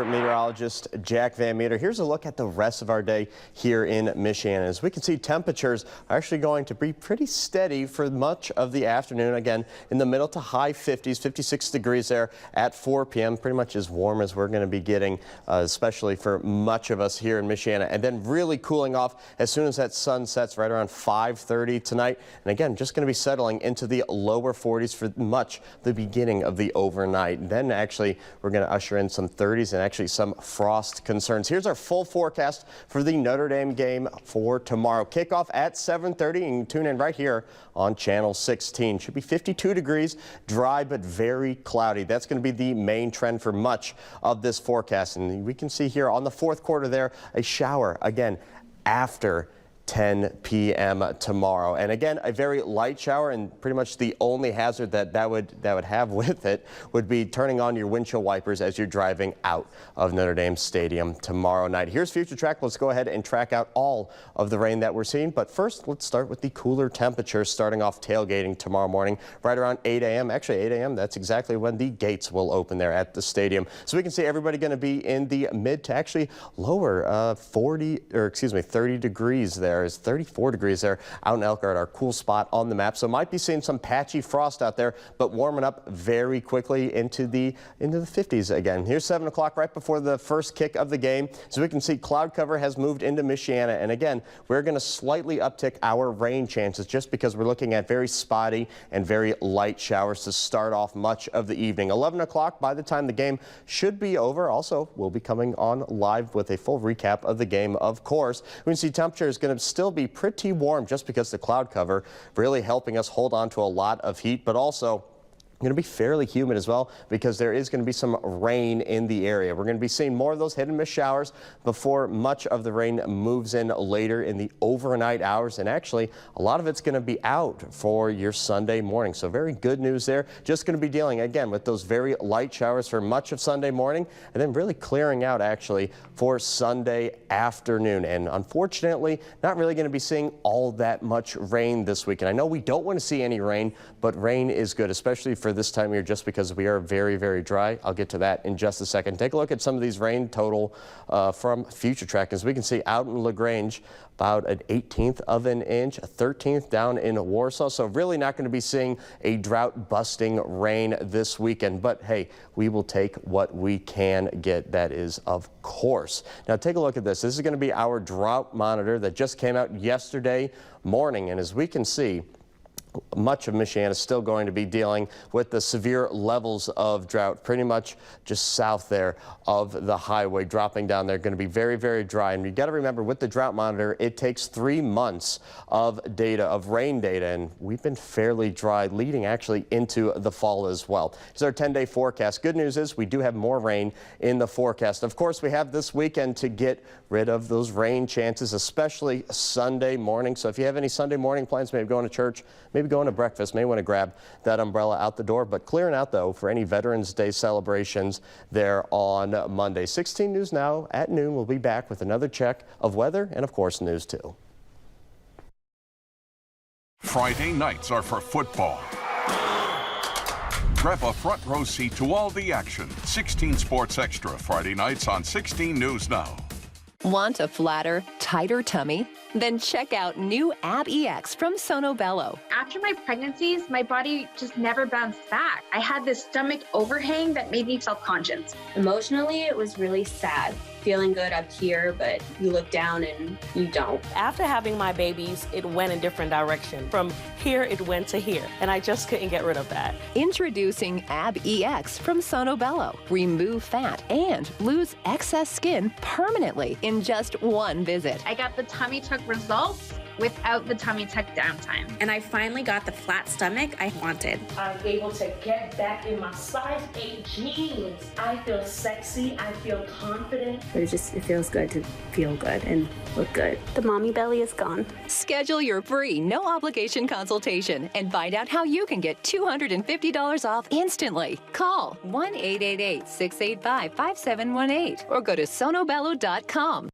Meteorologist Jack Van Meter. Here's a look at the rest of our day here in Michiana. As we can see, temperatures are actually going to be pretty steady for much of the afternoon. Again, in the middle to high 50s, 56 degrees there at 4 p.m. Pretty much as warm as we're going to be getting, especially for much of us here in Michiana. And then really cooling off as soon as that sun sets right around 5:30 tonight. And again, just going to be settling into the lower 40s for much the beginning of the overnight. And then actually we're going to usher in some 30s and actually some frost concerns. Here's our full forecast for the Notre Dame game for tomorrow. Kickoff at 7:30. You can tune in right here on channel 16. Should be 52 degrees, dry but very cloudy. That's going to be the main trend for much of this forecast. And we can see here on the fourth quarter there, a shower again after 10 p.m. tomorrow. And again, a very light shower, and pretty much the only hazard that would have with it would be turning on your windshield wipers as you're driving out of Notre Dame Stadium tomorrow night. Here's Future Track. Let's go ahead and track out all of the rain that we're seeing. But first, let's start with the cooler temperatures starting off tailgating tomorrow morning right around 8 a.m. Actually, 8 a.m. That's exactly when the gates will open there at the stadium. So we can see everybody going to be in the mid to actually lower 30 degrees there. Is 34 degrees there out in Elkhart, our cool spot on the map. So might be seeing some patchy frost out there, but warming up very quickly into the 50s again. Here's 7 o'clock right before the first kick of the game. So we can see cloud cover has moved into Michiana. And again, we're going to slightly uptick our rain chances just because we're looking at very spotty and very light showers to start off much of the evening. 11 o'clock by the time the game should be over. Also, we'll be coming on live with a full recap of the game, of course. We can see temperature is going to still be pretty warm just because the cloud cover really helping us hold on to a lot of heat, but also going to be fairly humid as well because there is going to be some rain in the area. We're going to be seeing more of those hit and miss showers before much of the rain moves in later in the overnight hours. And actually, a lot of it's going to be out for your Sunday morning. So very good news there. Just going to be dealing again with those very light showers for much of Sunday morning and then really clearing out actually for Sunday afternoon. And unfortunately, not really going to be seeing all that much rain this weekend. I know we don't want to see any rain, but rain is good, especially for this time of year just because we are very, very dry. I'll get to that in just a second. Take a look at some of these rain total from Future Track. As we can see out in LaGrange, about an 1/18 of an inch, a 13th down in Warsaw. So really not going to be seeing a drought busting rain this weekend. But hey, we will take what we can get. That is, of course. Now take a look at this. This is going to be our drought monitor that just came out yesterday morning. And as we can see, much of Michiana is still going to be dealing with the severe levels of drought, pretty much just south there of the highway, dropping down there. Going to be very, very dry. And you got to remember, with the drought monitor, it takes 3 months of data, of rain data, and we've been fairly dry leading actually into the fall as well. Here's our 10-day forecast. Good news is we do have more rain in the forecast. Of course, we have this weekend to get rid of those rain chances, especially Sunday morning. So if you have any Sunday morning plans, maybe going to church, maybe going to breakfast, may want to grab that umbrella out the door. But clearing out, though, for any Veterans Day celebrations there on Monday. 16 News Now at noon. We'll be back with another check of weather and, of course, news, too. Friday nights are for football. Grab a front row seat to all the action. 16 Sports Extra Friday nights on 16 News Now. Want a flatter, tighter tummy? Then check out new Ab EX from Sono Bello. After my pregnancies, my body just never bounced back. I had this stomach overhang that made me self-conscious. Emotionally, it was really sad. Feeling good up here, but you look down and you don't. After having my babies, it went a different direction. From here, it went to here, and I just couldn't get rid of that. Introducing Ab EX from Sono Bello. Remove fat and lose excess skin permanently in just one visit. I got the tummy tuck results without the tummy tuck downtime. And I finally got the flat stomach I wanted. I'm able to get back in my size 8 jeans. I feel sexy, I feel confident. But it feels good to feel good and look good. The mommy belly is gone. Schedule your free, no obligation consultation and find out how you can get $250 off instantly. Call 1-888-685-5718 or go to sonobello.com.